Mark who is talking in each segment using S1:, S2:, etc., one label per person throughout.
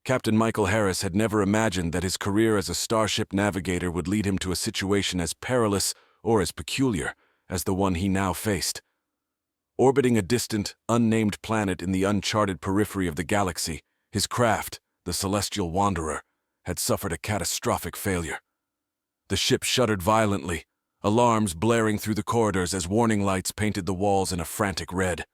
S1: Captain Michael Harris had never imagined that his career as a starship navigator would lead him to a situation as perilous or as peculiar as the one he now faced. Orbiting a distant, unnamed planet in the uncharted periphery of the galaxy, his craft, the Celestial Wanderer, had suffered a catastrophic failure. The ship shuddered violently, alarms blaring through the corridors as warning lights painted the walls in a frantic red.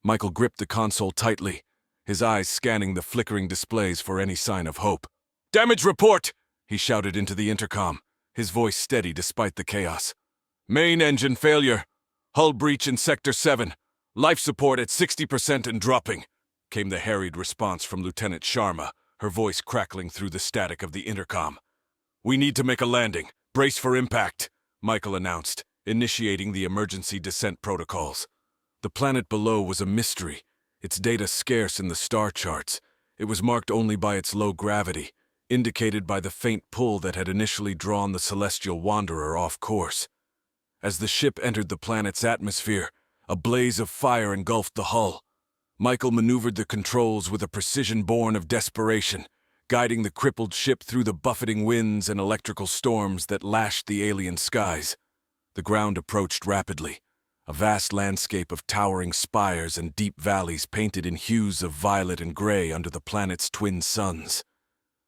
S1: Michael gripped the console tightly, his eyes scanning the flickering displays for any sign of hope. "Damage report!" he shouted into the intercom, his voice steady despite the chaos. "Main engine failure. Hull breach in Sector 7. Life support at 60% and dropping," came the harried response from Lieutenant Sharma, her voice crackling through the static of the intercom. "We need to make a landing. Brace for impact," Michael announced, initiating the emergency descent protocols. The planet below was a mystery, its data scarce in the star charts. It was marked only by its low gravity, indicated by the faint pull that had initially drawn the Celestial Wanderer off course. As the ship entered the planet's atmosphere, a blaze of fire engulfed the hull. Michael maneuvered the controls with a precision born of desperation, guiding the crippled ship through the buffeting winds and electrical storms that lashed the alien skies. The ground approached rapidly, a vast landscape of towering spires and deep valleys painted in hues of violet and gray under the planet's twin suns.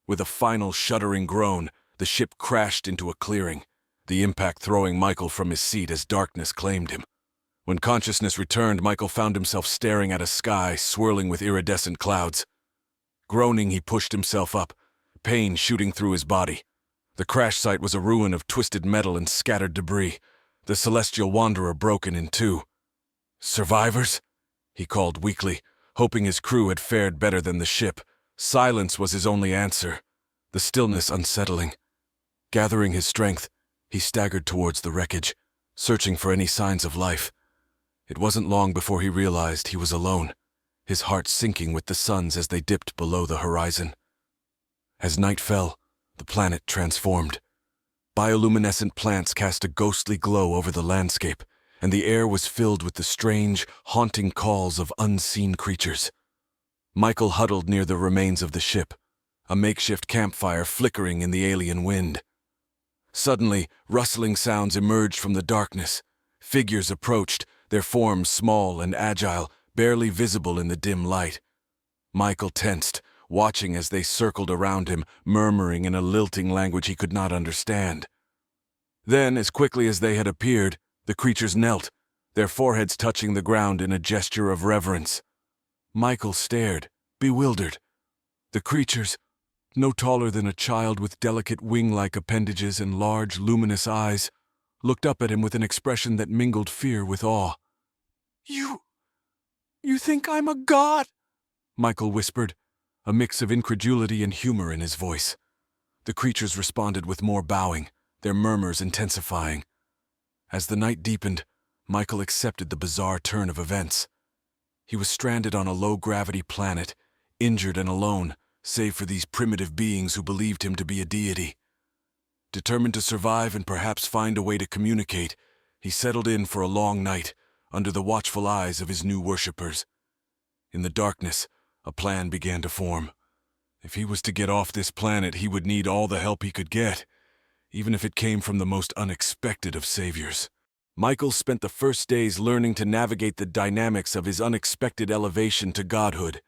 S1: With a final shuddering groan, the ship crashed into a clearing, the impact throwing Michael from his seat as darkness claimed him. When consciousness returned, Michael found himself staring at a sky swirling with iridescent clouds. Groaning, he pushed himself up, pain shooting through his body. The crash site was a ruin of twisted metal and scattered debris, the Celestial Wanderer broken in two. "Survivors?" he called weakly, hoping his crew had fared better than the ship. Silence was his only answer, the stillness unsettling. Gathering his strength, he staggered towards the wreckage, searching for any signs of life. It wasn't long before he realized he was alone, his heart sinking with the suns as they dipped below the horizon. As night fell, the planet transformed. Bioluminescent plants cast a ghostly glow over the landscape, and the air was filled with the strange, haunting calls of unseen creatures. Michael huddled near the remains of the ship, a makeshift campfire flickering in the alien wind. Suddenly, rustling sounds emerged from the darkness. Figures approached, their forms small and agile, barely visible in the dim light. Michael tensed, watching as they circled around him, murmuring in a lilting language he could not understand. Then, as quickly as they had appeared, the creatures knelt, their foreheads touching the ground in a gesture of reverence. Michael stared, bewildered. The creatures, no taller than a child with delicate wing-like appendages and large, luminous eyes, looked up at him with an expression that mingled fear with awe. You think I'm a god?" Michael whispered, a mix of incredulity and humor in his voice. The creatures responded with more bowing, their murmurs intensifying. As the night deepened, Michael accepted the bizarre turn of events. He was stranded on a low-gravity planet, injured and alone, save for these primitive beings who believed him to be a deity. Determined to survive and perhaps find a way to communicate, he settled in for a long night, under the watchful eyes of his new worshippers. In the darkness, a plan began to form. If he was to get off this planet, he would need all the help he could get, even if it came from the most unexpected of saviors. Michael spent the first days learning to navigate the dynamics of his unexpected elevation to godhood.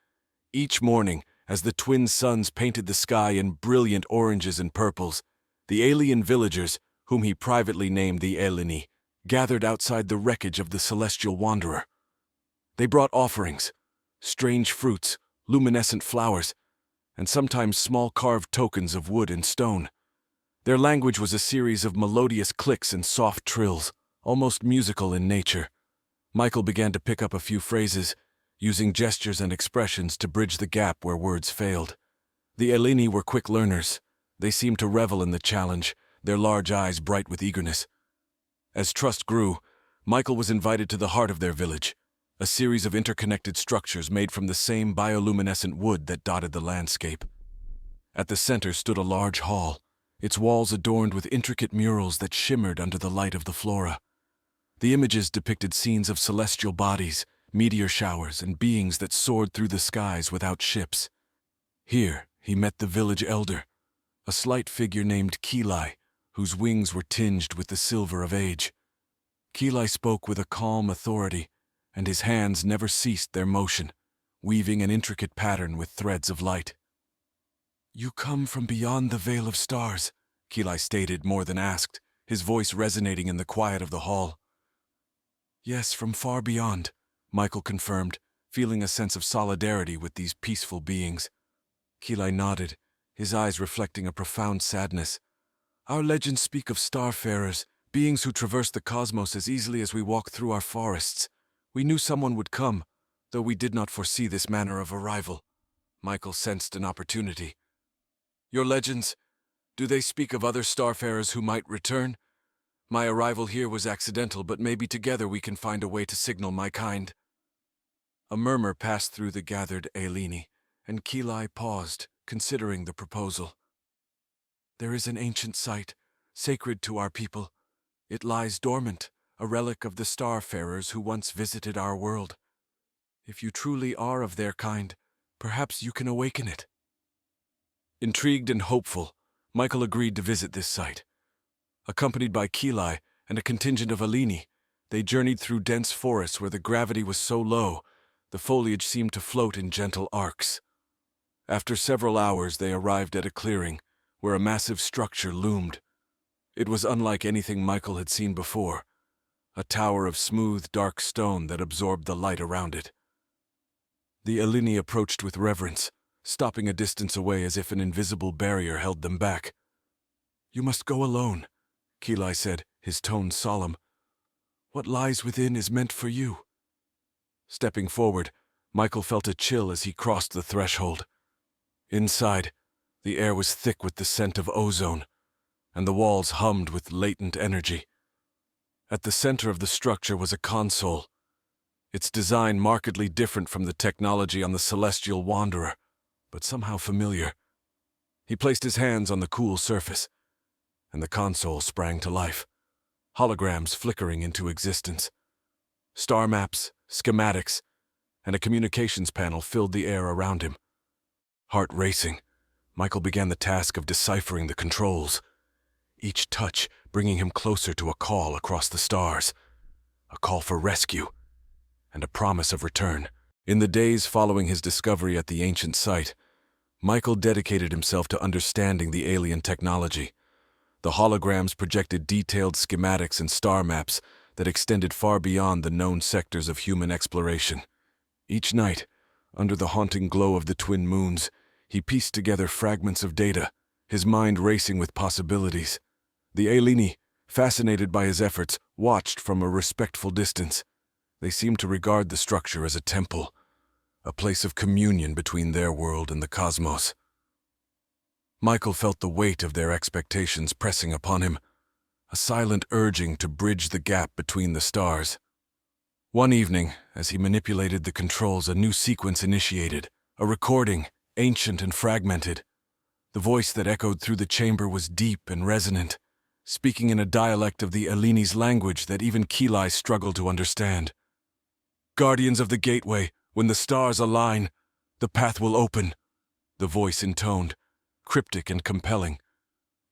S1: Each morning, as the twin suns painted the sky in brilliant oranges and purples, the alien villagers, whom he privately named the Eleni, gathered outside the wreckage of the Celestial Wanderer. They brought offerings, strange fruits, luminescent flowers, and sometimes small carved tokens of wood and stone. Their language was a series of melodious clicks and soft trills, almost musical in nature. Michael began to pick up a few phrases, using gestures and expressions to bridge the gap where words failed. The Eleni were quick learners. They seemed to revel in the challenge, their large eyes bright with eagerness. As trust grew, Michael was invited to the heart of their village, a series of interconnected structures made from the same bioluminescent wood that dotted the landscape. At the center stood a large hall, its walls adorned with intricate murals that shimmered under the light of the flora. The images depicted scenes of celestial bodies, meteor showers, and beings that soared through the skies without ships. Here, he met the village elder, a slight figure named Keli, whose wings were tinged with the silver of age. Keli spoke with a calm authority, and his hands never ceased their motion, weaving an intricate pattern with threads of light. "You come from beyond the veil of stars," Keli stated more than asked, his voice resonating in the quiet of the hall. "Yes, from far beyond," Michael confirmed, feeling a sense of solidarity with these peaceful beings. Keli nodded, his eyes reflecting a profound sadness. "Our legends speak of starfarers, beings who traverse the cosmos as easily as we walk through our forests. We knew someone would come, though we did not foresee this manner of arrival." Michael sensed an opportunity. "Your legends, do they speak of other starfarers who might return? My arrival here was accidental, but maybe together we can find a way to signal my kind." A murmur passed through the gathered Eleni, and Keli paused, considering the proposal. "There is an ancient site, sacred to our people. It lies dormant, a relic of the starfarers who once visited our world. If you truly are of their kind, perhaps you can awaken it." Intrigued and hopeful, Michael agreed to visit this site. Accompanied by Keli and a contingent of Eleni, they journeyed through dense forests where the gravity was so low, the foliage seemed to float in gentle arcs. After several hours, they arrived at a clearing, where a massive structure loomed. It was unlike anything Michael had seen before, a tower of smooth, dark stone that absorbed the light around it. The Eleni approached with reverence, stopping a distance away as if an invisible barrier held them back. "You must go alone," Keli said, his tone solemn. "What lies within is meant for you." Stepping forward, Michael felt a chill as he crossed the threshold. Inside, the air was thick with the scent of ozone, and the walls hummed with latent energy. At the center of the structure was a console, its design markedly different from the technology on the Celestial Wanderer, but somehow familiar. He placed his hands on the cool surface, and the console sprang to life, holograms flickering into existence. Star maps, schematics, and a communications panel filled the air around him. Heart racing, Michael began the task of deciphering the controls, each touch bringing him closer to a call across the stars, a call for rescue, and a promise of return. In the days following his discovery at the ancient site, Michael dedicated himself to understanding the alien technology. The holograms projected detailed schematics and star maps that extended far beyond the known sectors of human exploration. Each night, under the haunting glow of the twin moons, he pieced together fragments of data, his mind racing with possibilities. The Eleni, fascinated by his efforts, watched from a respectful distance. They seemed to regard the structure as a temple, a place of communion between their world and the cosmos. Michael felt the weight of their expectations pressing upon him, a silent urging to bridge the gap between the stars. One evening, as he manipulated the controls, a new sequence initiated, a recording, ancient and fragmented. The voice that echoed through the chamber was deep and resonant, speaking in a dialect of the Eleni's language that even Keli struggled to understand. "Guardians of the gateway, when the stars align, the path will open," the voice intoned, cryptic and compelling.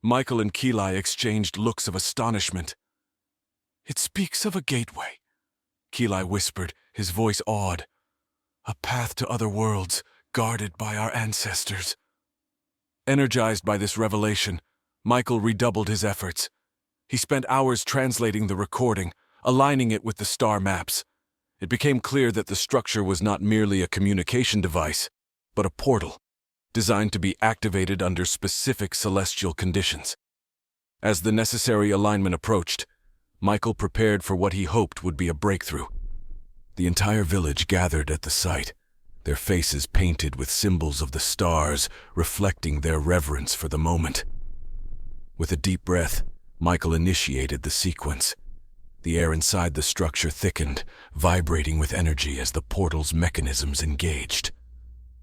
S1: Michael and Keli exchanged looks of astonishment. "It speaks of a gateway," Keli whispered, his voice awed. "A path to other worlds, guarded by our ancestors." Energized by this revelation, Michael redoubled his efforts. He spent hours translating the recording, aligning it with the star maps. It became clear that the structure was not merely a communication device, but a portal, designed to be activated under specific celestial conditions. As the necessary alignment approached, Michael prepared for what he hoped would be a breakthrough. The entire village gathered at the site, their faces painted with symbols of the stars, reflecting their reverence for the moment. With a deep breath, Michael initiated the sequence. The air inside the structure thickened, vibrating with energy as the portal's mechanisms engaged.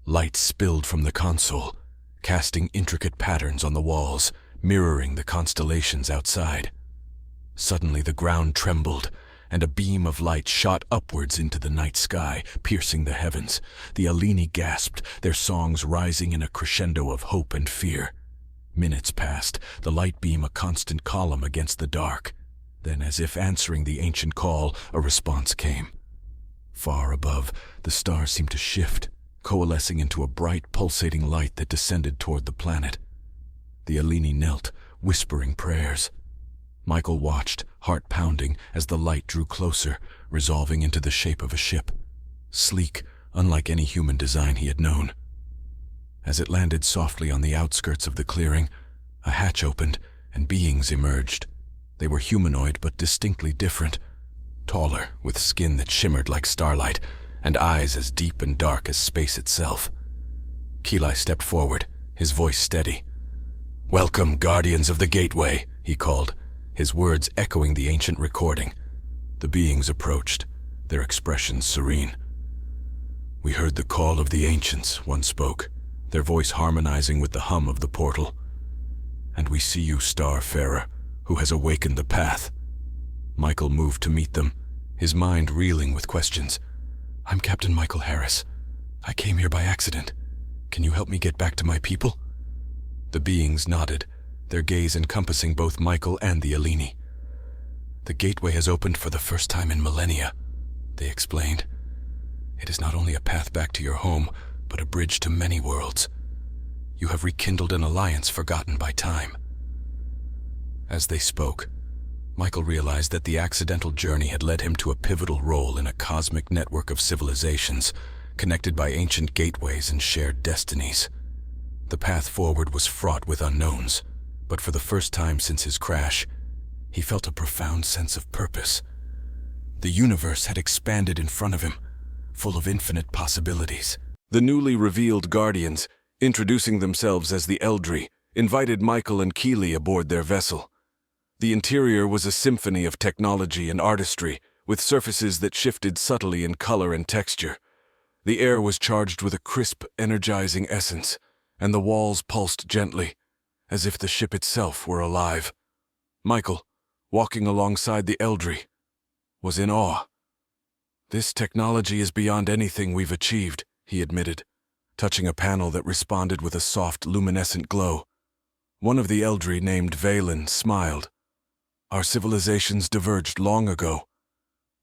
S1: Light spilled from the console, casting intricate patterns on the walls, mirroring the constellations outside. Suddenly the ground trembled, and a beam of light shot upwards into the night sky, piercing the heavens. The Alini gasped, their songs rising in a crescendo of hope and fear. Minutes passed, the light beam a constant column against the dark. Then, as if answering the ancient call, a response came. Far above, the stars seemed to shift, coalescing into a bright, pulsating light that descended toward the planet. The Alini knelt, whispering prayers. Michael watched, heart pounding, as the light drew closer, resolving into the shape of a ship. Sleek, unlike any human design he had known. As it landed softly on the outskirts of the clearing, a hatch opened, and beings emerged. They were humanoid but distinctly different. Taller, with skin that shimmered like starlight, and eyes as deep and dark as space itself. Kili stepped forward, his voice steady. "Welcome, Guardians of the Gateway," he called, his words echoing the ancient recording. The beings approached, their expressions serene. "We heard the call of the ancients," one spoke, their voice harmonizing with the hum of the portal. "And we see you, Starfarer, who has awakened the path." Michael moved to meet them, his mind reeling with questions. "I'm Captain Michael Harris. I came here by accident. Can you help me get back to my people?" The beings nodded, their gaze encompassing both Michael and the Alini. "The gateway has opened for the first time in millennia," they explained. "It is not only a path back to your home, but a bridge to many worlds. You have rekindled an alliance forgotten by time." As they spoke, Michael realized that the accidental journey had led him to a pivotal role in a cosmic network of civilizations, connected by ancient gateways and shared destinies. The path forward was fraught with unknowns, but for the first time since his crash, he felt a profound sense of purpose. The universe had expanded in front of him, full of infinite possibilities. The newly revealed Guardians, introducing themselves as the Eldri, invited Michael and Kili aboard their vessel. The interior was a symphony of technology and artistry, with surfaces that shifted subtly in color and texture. The air was charged with a crisp, energizing essence, and the walls pulsed gently, as if the ship itself were alive. Michael, walking alongside the Eldri, was in awe. "This technology is beyond anything we've achieved," he admitted, touching a panel that responded with a soft, luminescent glow. One of the Eldri, named Valen, smiled. "Our civilizations diverged long ago.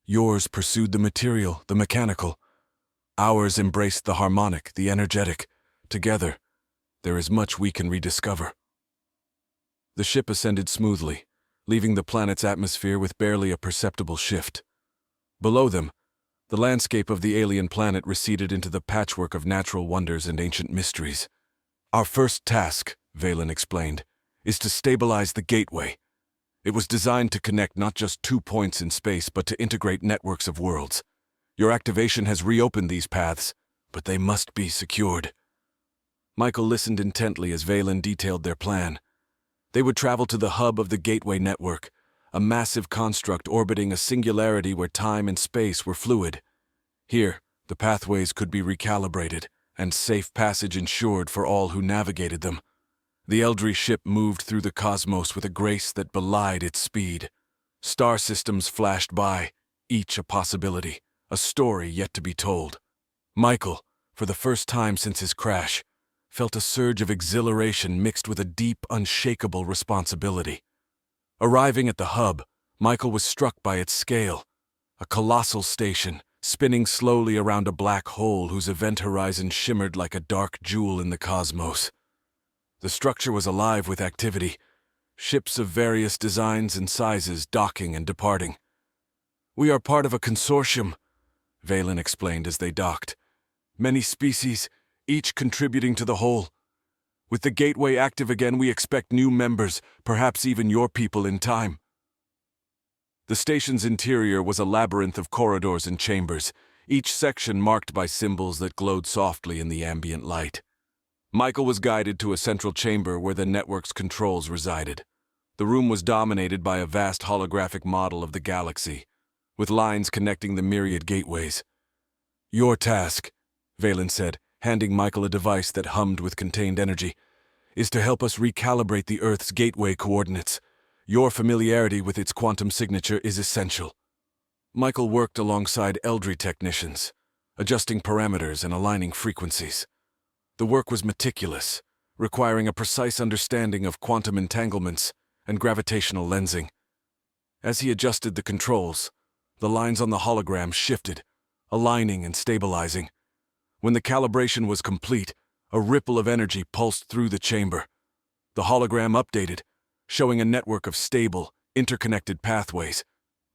S1: Yours pursued the material, the mechanical. Ours embraced the harmonic, the energetic. Together, there is much we can rediscover." The ship ascended smoothly, leaving the planet's atmosphere with barely a perceptible shift. Below them, the landscape of the alien planet receded into the patchwork of natural wonders and ancient mysteries. "Our first task," Valen explained, "is to stabilize the gateway. It was designed to connect not just 2 points in space, but to integrate networks of worlds. Your activation has reopened these paths, but they must be secured." Michael listened intently as Valen detailed their plan. They would travel to the hub of the Gateway Network, a massive construct orbiting a singularity where time and space were fluid. Here, the pathways could be recalibrated, and safe passage ensured for all who navigated them. The Eldri ship moved through the cosmos with a grace that belied its speed. Star systems flashed by, each a possibility, a story yet to be told. Michael, for the first time since his crash, felt a surge of exhilaration mixed with a deep, unshakable responsibility. Arriving at the hub, Michael was struck by its scale. A colossal station, spinning slowly around a black hole whose event horizon shimmered like a dark jewel in the cosmos. The structure was alive with activity, ships of various designs and sizes docking and departing. "We are part of a consortium," Valen explained as they docked. "Many species, each contributing to the whole. With the gateway active again, we expect new members, perhaps even your people in time." The station's interior was a labyrinth of corridors and chambers, each section marked by symbols that glowed softly in the ambient light. Michael was guided to a central chamber where the network's controls resided. The room was dominated by a vast holographic model of the galaxy, with lines connecting the myriad gateways. "Your task," Valen said, handing Michael a device that hummed with contained energy, "is to help us recalibrate the Earth's gateway coordinates. Your familiarity with its quantum signature is essential." Michael worked alongside Eldry technicians, adjusting parameters and aligning frequencies. The work was meticulous, requiring a precise understanding of quantum entanglements and gravitational lensing. As he adjusted the controls, the lines on the hologram shifted, aligning and stabilizing. When the calibration was complete, a ripple of energy pulsed through the chamber. The hologram updated, showing a network of stable, interconnected pathways.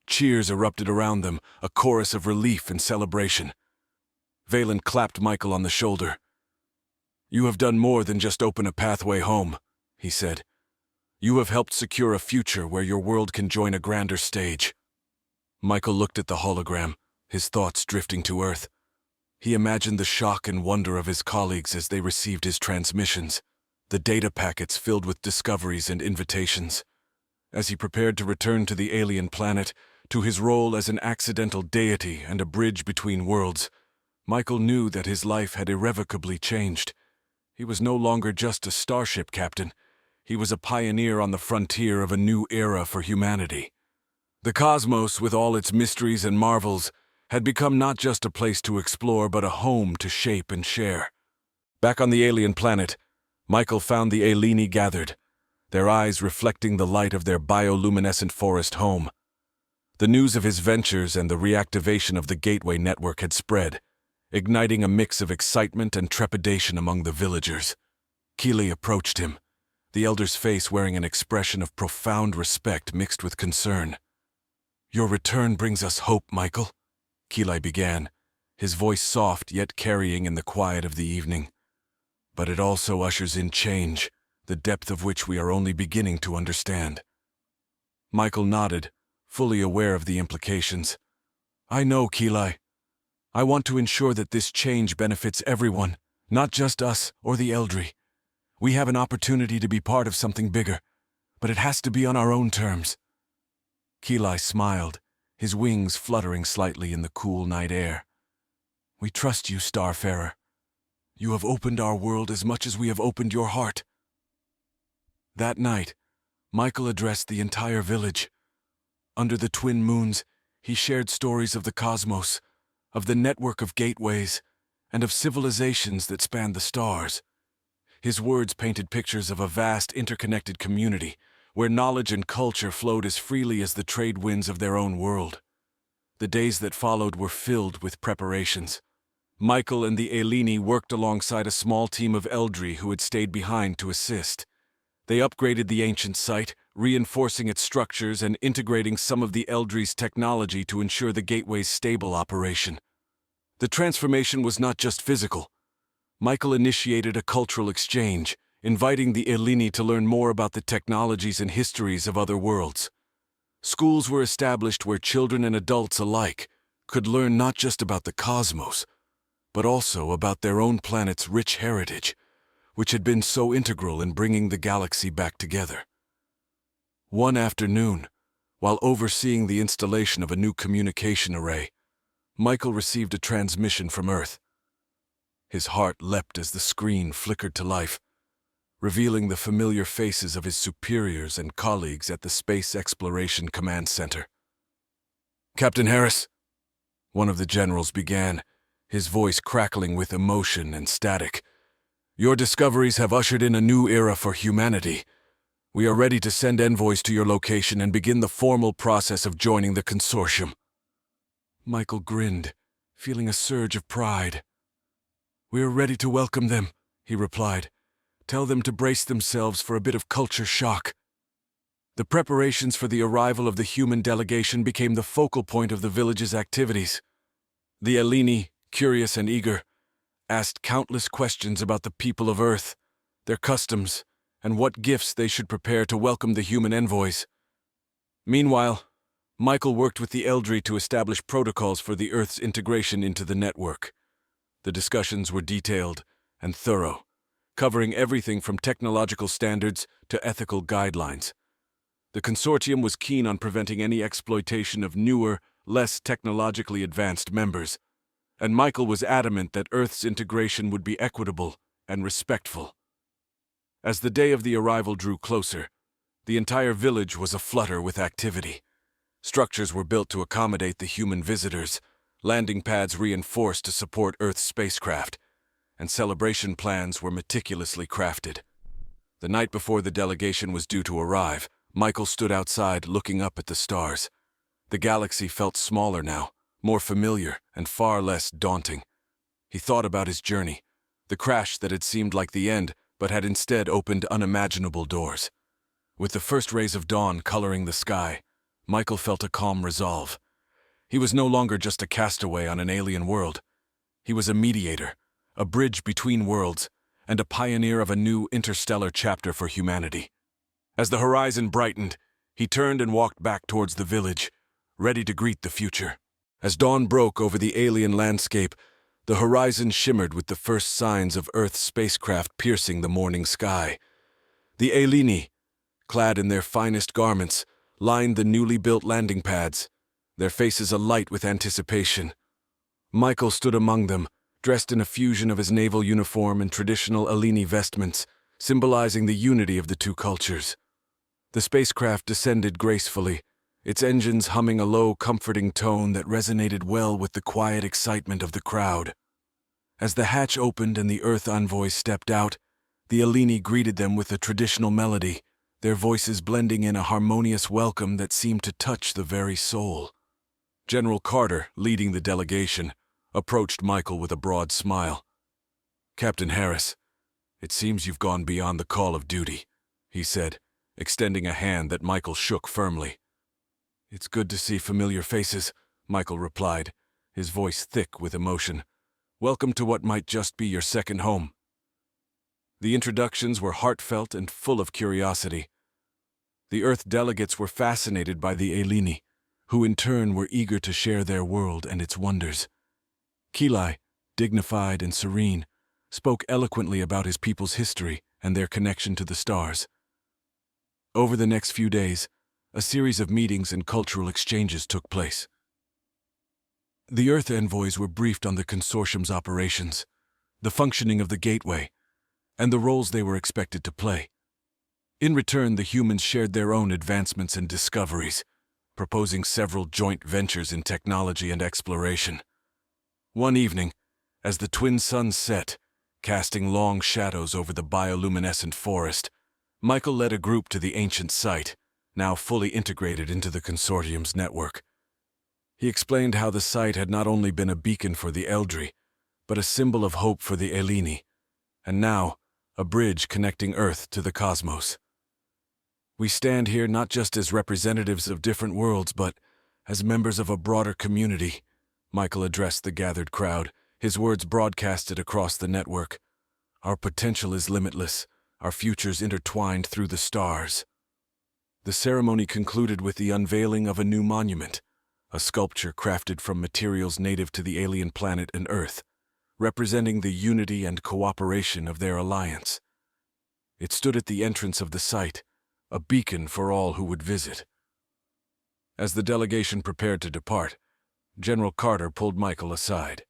S1: Cheers erupted around them, a chorus of relief and celebration. Valen clapped Michael on the shoulder. "You have done more than just open a pathway home," he said. "You have helped secure a future where your world can join a grander stage." Michael looked at the hologram, his thoughts drifting to Earth. He imagined the shock and wonder of his colleagues as they received his transmissions, the data packets filled with discoveries and invitations. As he prepared to return to the alien planet, to his role as an accidental deity and a bridge between worlds, Michael knew that his life had irrevocably changed. He was no longer just a starship captain. He was a pioneer on the frontier of a new era for humanity. The cosmos, with all its mysteries and marvels, had become not just a place to explore, but a home to shape and share. Back on the alien planet, Michael found the Eleni gathered, their eyes reflecting the light of their bioluminescent forest home. The news of his ventures and the reactivation of the Gateway network had spread, igniting a mix of excitement and trepidation among the villagers. Keeley approached him, the elder's face wearing an expression of profound respect mixed with concern. "Your return brings us hope, Michael," Keeley began, his voice soft yet carrying in the quiet of the evening. "But it also ushers in change, the depth of which we are only beginning to understand." Michael nodded, fully aware of the implications. "I know, Keeley. I want to ensure that this change benefits everyone, not just us or the Eldry. We have an opportunity to be part of something bigger, but it has to be on our own terms." Keeley smiled, his wings fluttering slightly in the cool night air. "We trust you, Starfarer. You have opened our world as much as we have opened your heart." That night, Michael addressed the entire village. Under the twin moons, he shared stories of the cosmos, of the network of gateways, and of civilizations that spanned the stars. His words painted pictures of a vast interconnected community, where knowledge and culture flowed as freely as the trade winds of their own world. The days that followed were filled with preparations. Michael and the Eleni worked alongside a small team of Eldry who had stayed behind to assist. They upgraded the ancient site, reinforcing its structures and integrating some of the Eldry's technology to ensure the gateway's stable operation. The transformation was not just physical. Michael initiated a cultural exchange, inviting the Eleni to learn more about the technologies and histories of other worlds. Schools were established where children and adults alike could learn not just about the cosmos, but also about their own planet's rich heritage, which had been so integral in bringing the galaxy back together. One afternoon, while overseeing the installation of a new communication array, Michael received a transmission from Earth. His heart leapt as the screen flickered to life, revealing the familiar faces of his superiors and colleagues at the Space Exploration Command Center. "Captain Harris," one of the generals began, his voice crackling with emotion and static, "your discoveries have ushered in a new era for humanity. We are ready to send envoys to your location and begin the formal process of joining the consortium." Michael grinned, feeling a surge of pride. "We are ready to welcome them," he replied. "Tell them to brace themselves for a bit of culture shock." The preparations for the arrival of the human delegation became the focal point of the village's activities. The Eleni, curious and eager, asked countless questions about the people of Earth, their customs, and what gifts they should prepare to welcome the human envoys. Meanwhile, Michael worked with the Eldry to establish protocols for the Earth's integration into the network. The discussions were detailed and thorough, covering everything from technological standards to ethical guidelines. The consortium was keen on preventing any exploitation of newer, less technologically advanced members, and Michael was adamant that Earth's integration would be equitable and respectful. As the day of the arrival drew closer, the entire village was aflutter with activity. Structures were built to accommodate the human visitors, landing pads reinforced to support Earth's spacecraft, and celebration plans were meticulously crafted. The night before the delegation was due to arrive, Michael stood outside looking up at the stars. The galaxy felt smaller now, more familiar and far less daunting. He thought about his journey, the crash that had seemed like the end but had instead opened unimaginable doors. With the first rays of dawn coloring the sky, Michael felt a calm resolve. He was no longer just a castaway on an alien world. He was a mediator, a bridge between worlds, and a pioneer of a new interstellar chapter for humanity. As the horizon brightened, he turned and walked back towards the village, ready to greet the future. As dawn broke over the alien landscape, the horizon shimmered with the first signs of Earth's spacecraft piercing the morning sky. The Alini, clad in their finest garments, lined the newly built landing pads, their faces alight with anticipation. Michael stood among them, dressed in a fusion of his naval uniform and traditional Alini vestments, symbolizing the unity of the two cultures. The spacecraft descended gracefully, its engines humming a low, comforting tone that resonated well with the quiet excitement of the crowd. As the hatch opened and the Earth envoys stepped out, the Alini greeted them with a traditional melody, their voices blending in a harmonious welcome that seemed to touch the very soul. General Carter, leading the delegation, approached Michael with a broad smile. "Captain Harris, it seems you've gone beyond the call of duty," he said, extending a hand that Michael shook firmly. "It's good to see familiar faces," Michael replied, his voice thick with emotion. "Welcome to what might just be your second home." The introductions were heartfelt and full of curiosity. The Earth delegates were fascinated by the Alini, who in turn were eager to share their world and its wonders. Kilai, dignified and serene, spoke eloquently about his people's history and their connection to the stars. Over the next few days, a series of meetings and cultural exchanges took place. The Earth envoys were briefed on the consortium's operations, the functioning of the gateway, and the roles they were expected to play. In return, the humans shared their own advancements and discoveries, proposing several joint ventures in technology and exploration. One evening, as the twin suns set, casting long shadows over the bioluminescent forest, Michael led a group to the ancient site, now fully integrated into the consortium's network. He explained how the site had not only been a beacon for the Eldri, but a symbol of hope for the Alini, and now a bridge connecting Earth to the cosmos. "We stand here not just as representatives of different worlds, but as members of a broader community," Michael addressed the gathered crowd, his words broadcasted across the network. "Our potential is limitless, our futures intertwined through the stars." The ceremony concluded with the unveiling of a new monument, a sculpture crafted from materials native to the alien planet and Earth, representing the unity and cooperation of their alliance. It stood at the entrance of the site, a beacon for all who would visit. As the delegation prepared to depart, General Carter pulled Michael aside.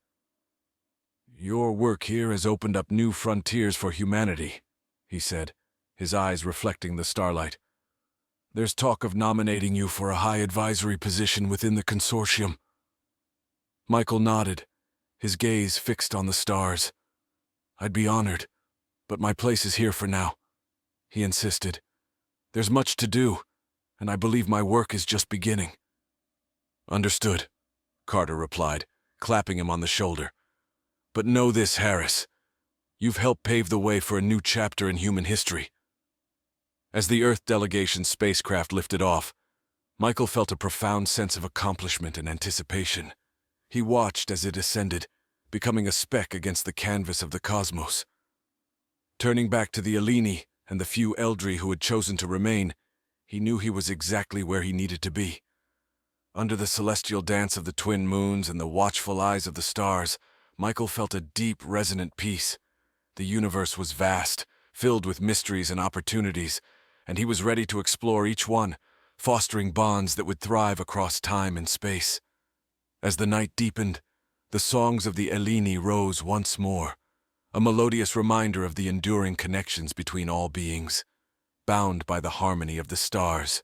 S1: "Your work here has opened up new frontiers for humanity," he said, his eyes reflecting the starlight. "There's talk of nominating you for a high advisory position within the consortium." Michael nodded, his gaze fixed on the stars. "I'd be honored, but my place is here for now," he insisted. "There's much to do, and I believe my work is just beginning." "Understood," Carter replied, clapping him on the shoulder. "But know this, Harris. You've helped pave the way for a new chapter in human history." As the Earth delegation's spacecraft lifted off, Michael felt a profound sense of accomplishment and anticipation. He watched as it ascended, becoming a speck against the canvas of the cosmos. Turning back to the Alini and the few Eldri who had chosen to remain, he knew he was exactly where he needed to be. Under the celestial dance of the twin moons and the watchful eyes of the stars, Michael felt a deep, resonant peace. The universe was vast, filled with mysteries and opportunities, and he was ready to explore each one, fostering bonds that would thrive across time and space. As the night deepened, the songs of the Alini rose once more, a melodious reminder of the enduring connections between all beings, bound by the harmony of the stars.